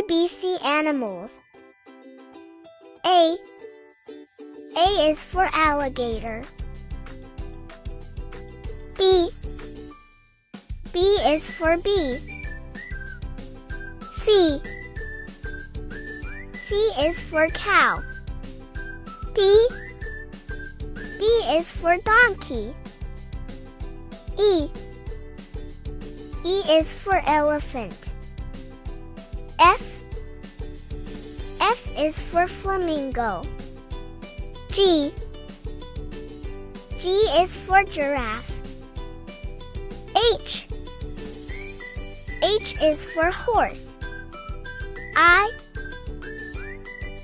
ABC animals. A. A is for alligator. B. B is for bee. C. C is for cow. D. D is for donkey. E. E is for elephant. F. F is for flamingo. G. G is for giraffe. H. H is for horse. I.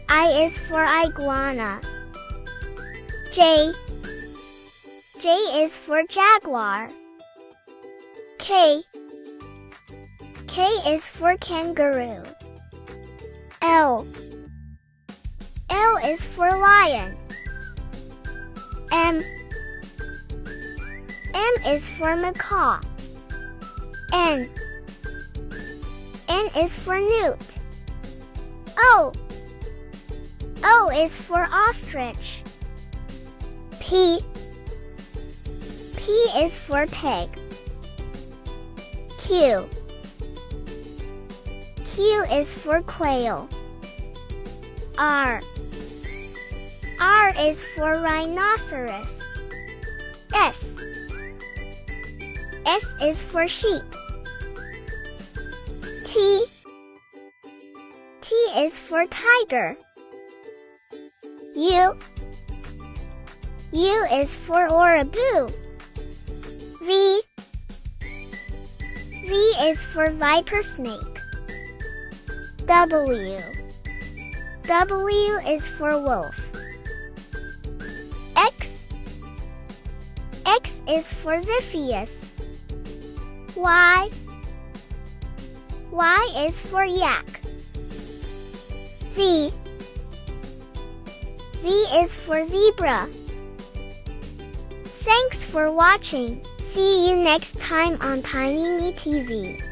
I is for iguana. J. J is for jaguar. K. K is for kangaroo. L. L is for lion. M. M is for macaw. N. N is for newt. O. O is for ostrich. P. P is for pig. Q. Q is for quail. R. R is for rhinoceros. S. S is for sheep. T. T is for tiger. U. U is for Oraboo. V. V is for viper snake. W. W is for wolf. X. X is for Xiphias. Y. Y is for yak. Z. Z is for zebra. Thanks for watching. See you next time on Tiny Me TV.